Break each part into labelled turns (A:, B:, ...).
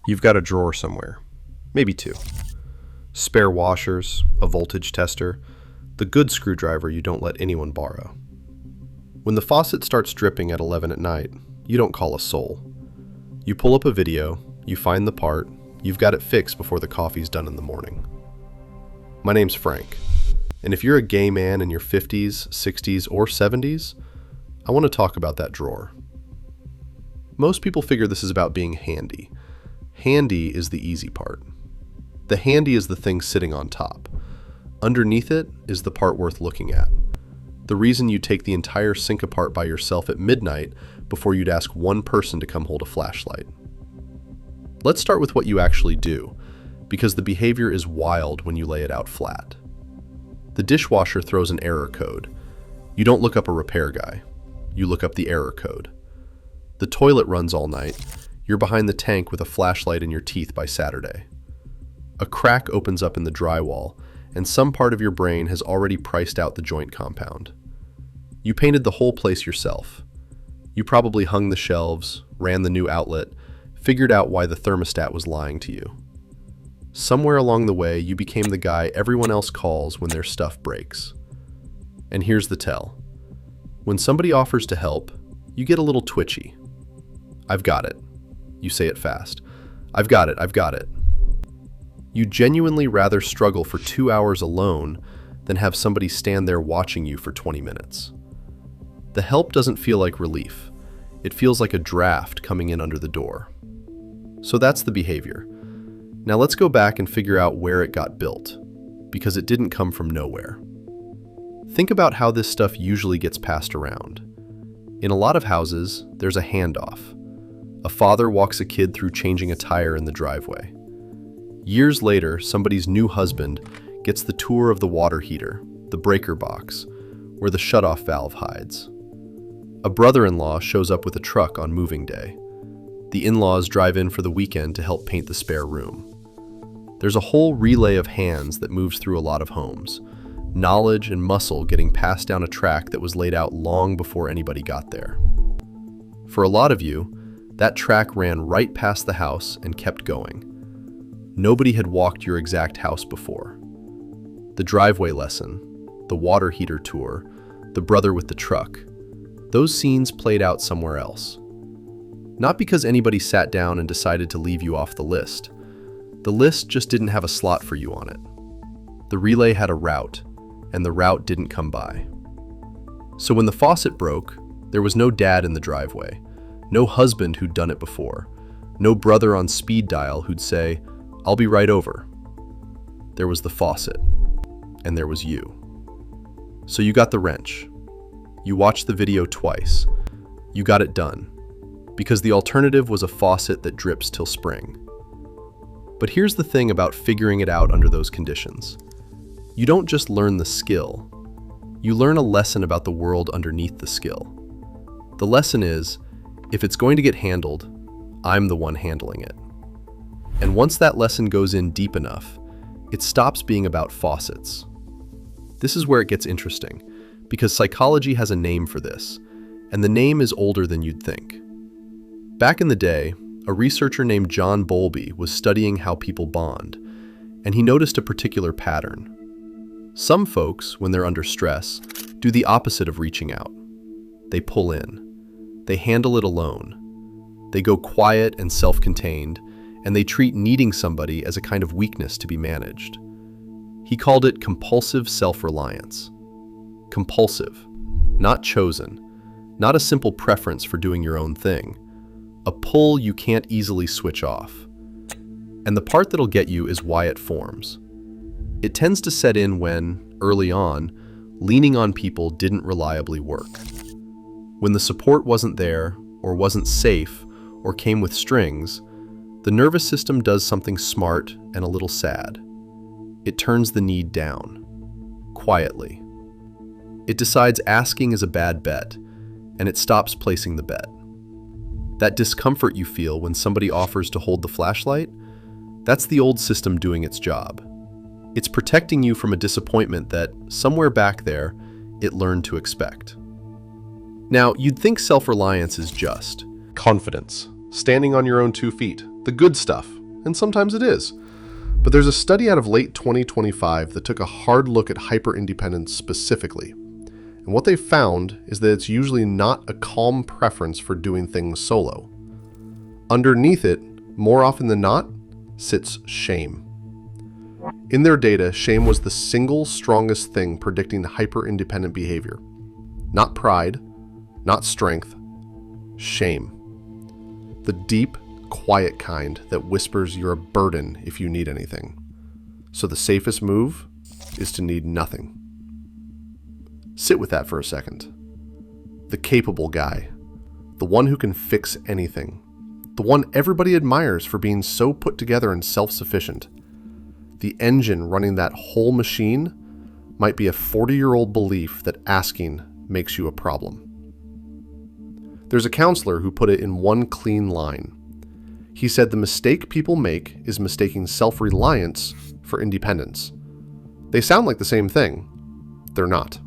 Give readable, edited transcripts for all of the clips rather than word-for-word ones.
A: You've got a drawer somewhere, maybe two. Spare washers, a voltage tester, the good screwdriver you don't let anyone borrow. When the faucet starts dripping at 11 at night, you don't call a soul. You pull up a video, you find the part, you've got it fixed before the coffee's done in the morning. My name's Frank, and if you're a gay man in your 50s, 60s, or 70s, I want to talk about that drawer. Most people figure this is about being handy. Handy is the easy part. The handy is the thing sitting on top. Underneath it is the part worth looking at. The reason you take the entire sink apart by yourself at midnight before you'd ask one person to come hold a flashlight. Let's start with what you actually do, because the behavior is wild when you lay it out flat. The dishwasher throws an error code. You don't look up a repair guy. You look up the error code. The toilet runs all night. You're behind the tank with a flashlight in your teeth by Saturday. A crack opens up in the drywall, and some part of your brain has already priced out the joint compound. You painted the whole place yourself. You probably hung the shelves, ran the new outlet, figured out why the thermostat was lying to you. Somewhere along the way, you became the guy everyone else calls when their stuff breaks. And here's the tell. When somebody offers to help, you get a little twitchy. I've got it. You say it fast. I've got it. You genuinely rather struggle for 2 hours alone than have somebody stand there watching you for 20 minutes. The help doesn't feel like relief. It feels like a draft coming in under the door. So that's the behavior. Now let's go back and figure out where it got built, because it didn't come from nowhere. Think about how this stuff usually gets passed around. In a lot of houses, there's a handoff. A father walks a kid through changing a tire in the driveway. Years later, somebody's new husband gets the tour of the water heater, the breaker box, where the shutoff valve hides. A brother-in-law shows up with a truck on moving day. The in-laws drive in for the weekend to help paint the spare room. There's a whole relay of hands that moves through a lot of homes, knowledge and muscle getting passed down a track that was laid out long before anybody got there. For a lot of you, that track ran right past the house and kept going. Nobody had walked your exact house before. The driveway lesson, the water heater tour, the brother with the truck, those scenes played out somewhere else. Not because anybody sat down and decided to leave you off the list. The list just didn't have a slot for you on it. The relay had a route, and the route didn't come by. So when the faucet broke, there was no dad in the driveway, no husband who'd done it before, no brother on speed dial who'd say, "I'll be right over." There was the faucet, and there was you. So you got the wrench. You watched the video twice. You got it done, because the alternative was a faucet that drips till spring. But here's the thing about figuring it out under those conditions. You don't just learn the skill. You learn a lesson about the world underneath the skill. The lesson is, if it's going to get handled, I'm the one handling it. And once that lesson goes in deep enough, it stops being about faucets. This is where it gets interesting, because psychology has a name for this, and the name is older than you'd think. Back in the day, a researcher named John Bowlby was studying how people bond, and he noticed a particular pattern. Some folks, when they're under stress, do the opposite of reaching out. They pull in. They handle it alone. They go quiet and self-contained, and they treat needing somebody as a kind of weakness to be managed. He called it compulsive self-reliance. Compulsive, not chosen, not a simple preference for doing your own thing, a pull you can't easily switch off. And the part that'll get you is why it forms. It tends to set in when, early on, leaning on people didn't reliably work. When the support wasn't there, or wasn't safe, or came with strings, the nervous system does something smart and a little sad. It turns the need down, quietly. It decides asking is a bad bet, and it stops placing the bet. That discomfort you feel when somebody offers to hold the flashlight, that's the old system doing its job. It's protecting you from a disappointment that, somewhere back there, it learned to expect. Now, you'd think self-reliance is just
B: confidence, standing on your own 2 feet, the good stuff.
A: and sometimes it is. But there's a study out of late 2025 that took a hard look at hyper-independence specifically. And what they found is that it's usually not a calm preference for doing things solo. Underneath it, more often than not, sits shame. In their data, shame was the single strongest thing predicting hyper-independent behavior. Not pride, not strength, shame. The deep, quiet kind that whispers you're a burden if you need anything. So the safest move is to need nothing. Sit with that for a second. The capable guy. The one who can fix anything. The one everybody admires for being so put together and self-sufficient. The engine running that whole machine might be a 40-year-old belief that asking makes you a problem. There's a counselor who put it in one clean line. He said the mistake people make is mistaking self-reliance for independence. They sound like the same thing. They're not.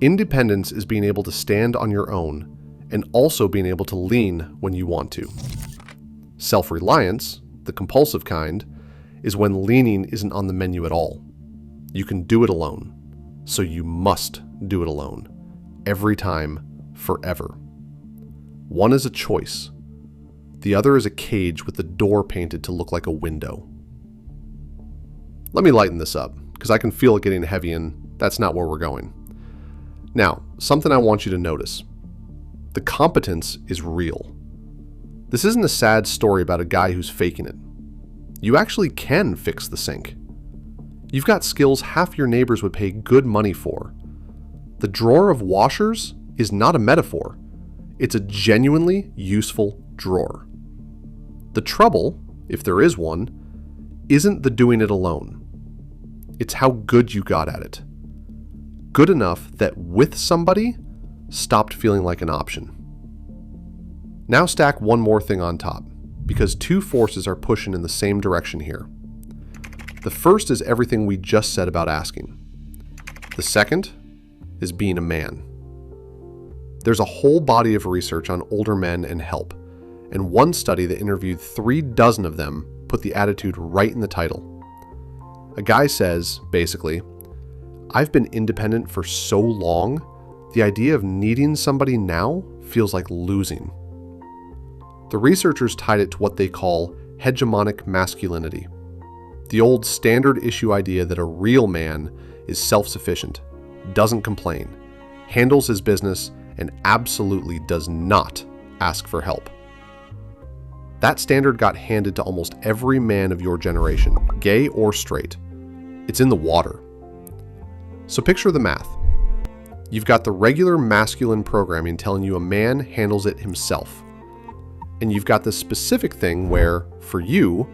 A: Independence is being able to stand on your own and also being able to lean when you want to. Self-reliance, the compulsive kind, is when leaning isn't on the menu at all. You can do it alone, so you must do it alone. Every time, forever. One is a choice. The other is a cage with the door painted to look like a window. Let me lighten this up, because I can feel it getting heavy and that's not where we're going. Now, something I want you to notice. The competence is real. This isn't a sad story about a guy who's faking it. You actually can fix the sink. You've got skills half your neighbors would pay good money for. The drawer of washers is not a metaphor. It's a genuinely useful drawer. The trouble, if there is one, isn't the doing it alone. It's how good you got at it. Good enough that with somebody, stopped feeling like an option. Now stack one more thing on top, because two forces are pushing in the same direction here. The first is everything we just said about asking. The second is being a man. There's a whole body of research on older men and help, and one study that interviewed 36 of them put the attitude right in the title. A guy says, basically, I've been independent for so long, the idea of needing somebody now feels like losing. The researchers tied it to what they call hegemonic masculinity, the old standard issue idea that a real man is self-sufficient, doesn't complain, handles his business, and absolutely does not ask for help. That standard got handed to almost every man of your generation, gay or straight. It's in the water. So picture the math. You've got the regular masculine programming telling you a man handles it himself. And you've got this specific thing where, for you,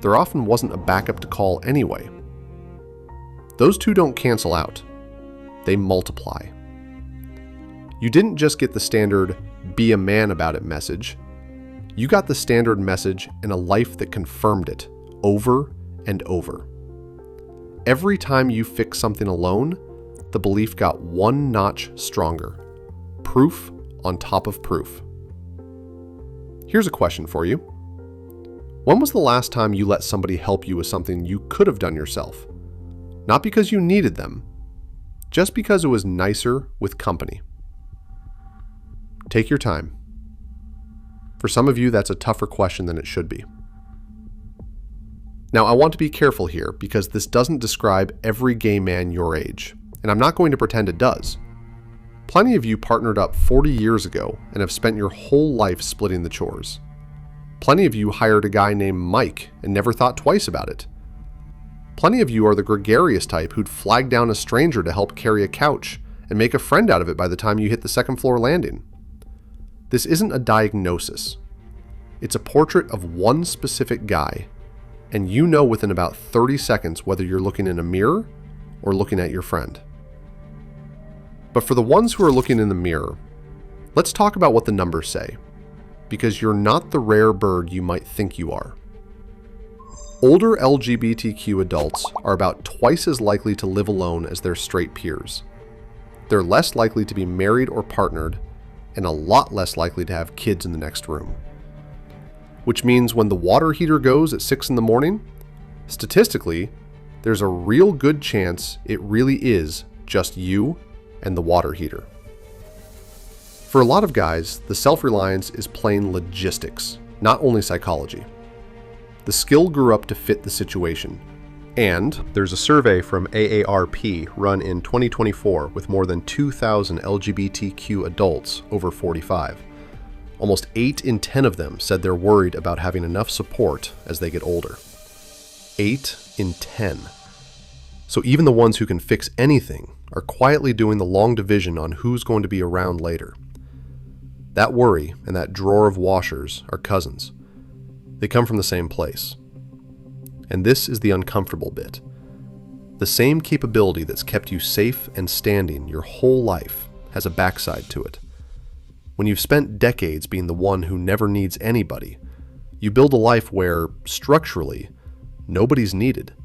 A: there often wasn't a backup to call anyway. Those two don't cancel out. They multiply. You didn't just get the standard, be a man about it message. You got the standard message and a life that confirmed it, over and over. Every time you fix something alone, the belief got one notch stronger. Proof on top of proof. Here's a question for you. When was the last time you let somebody help you with something you could have done yourself? Not because you needed them, just because it was nicer with company. Take your time. For some of you, that's a tougher question than it should be. Now, I want to be careful here because this doesn't describe every gay man your age, and I'm not going to pretend it does. Plenty of you partnered up 40 years ago and have spent your whole life splitting the chores. Plenty of you hired a guy named Mike and never thought twice about it. Plenty of you are the gregarious type who'd flag down a stranger to help carry a couch and make a friend out of it by the time you hit the second floor landing. This isn't a diagnosis. It's a portrait of one specific guy, and you know within about 30 seconds whether you're looking in a mirror or looking at your friend. But for the ones who are looking in the mirror, let's talk about what the numbers say, because you're not the rare bird you might think you are. Older LGBTQ adults are about twice as likely to live alone as their straight peers. They're less likely to be married or partnered, and a lot less likely to have kids in the next room. which means when the water heater goes at 6 in the morning, statistically, there's a real good chance it really is just you and the water heater. For a lot of guys, the self-reliance is plain logistics, not only psychology. The skill grew up to fit the situation. And there's a survey from AARP run in 2024 with more than 2,000 LGBTQ adults over 45. Almost 8 in 10 of them said they're worried about having enough support as they get older. 8 in 10. So even the ones who can fix anything are quietly doing the long division on who's going to be around later. That worry and that drawer of washers are cousins. They come from the same place. And this is the uncomfortable bit. The same capability that's kept you safe and standing your whole life has a backside to it. When you've spent decades being the one who never needs anybody, you build a life where, structurally, nobody's needed.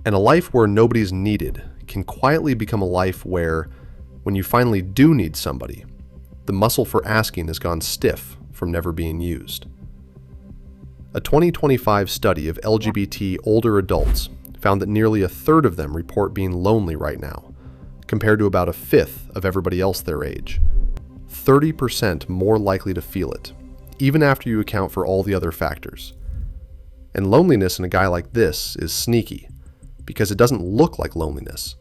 A: And a life where nobody's needed can quietly become a life where, when you finally do need somebody, the muscle for asking has gone stiff from never being used. A 2025 study of LGBT older adults found that nearly a third of them report being lonely right now, compared to about a fifth of everybody else their age. 30% more likely to feel it, even after you account for all the other factors. And loneliness in a guy like this is sneaky, because it doesn't look like loneliness.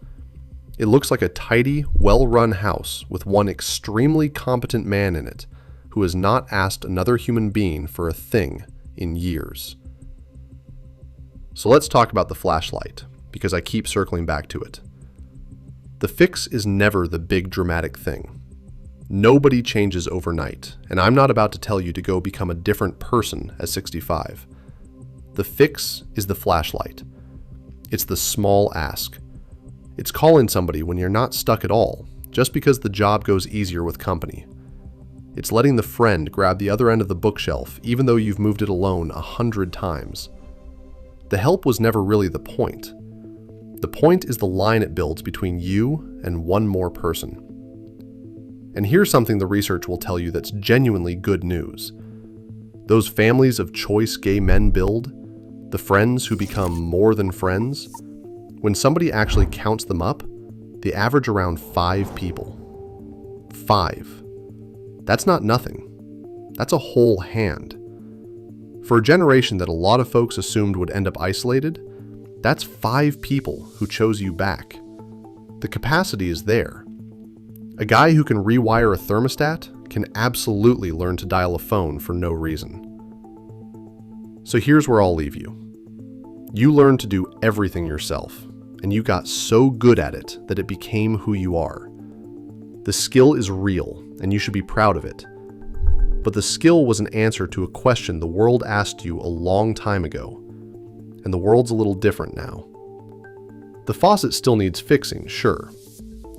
A: It looks like a tidy, well-run house with one extremely competent man in it who has not asked another human being for a thing in years. So let's talk about the flashlight, because I keep circling back to it. The fix is never the big dramatic thing. Nobody changes overnight, and I'm not about to tell you to go become a different person at 65. The fix is the flashlight. It's the small ask. It's calling somebody when you're not stuck at all, just because the job goes easier with company. It's letting the friend grab the other end of the bookshelf even though you've moved it alone 100 times. The help was never really the point. The point is the line it builds between you and one more person. And here's something the research will tell you that's genuinely good news. Those families of choice gay men build, the friends who become more than friends, when somebody actually counts them up, they average around 5 people. 5. That's not nothing. That's a whole hand. For a generation that a lot of folks assumed would end up isolated, that's 5 people who chose you back. The capacity is there. A guy who can rewire a thermostat can absolutely learn to dial a phone for no reason. So here's where I'll leave you. You learned to do everything yourself, and you got so good at it that it became who you are. The skill is real, and you should be proud of it. But the skill was an answer to a question the world asked you a long time ago, and the world's a little different now. The faucet still needs fixing, sure.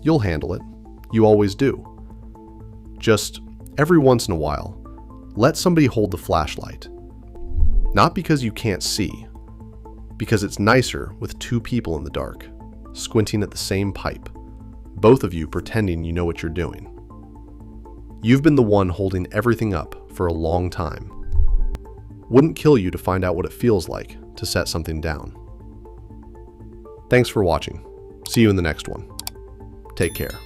A: You'll handle it. You always do. Just, every once in a while, let somebody hold the flashlight. Not because you can't see, because it's nicer with 2 people in the dark, squinting at the same pipe, both of you pretending you know what you're doing. You've been the one holding everything up for a long time. Wouldn't kill you to find out what it feels like to set something down. Thanks for watching. See you in the next one. Take care.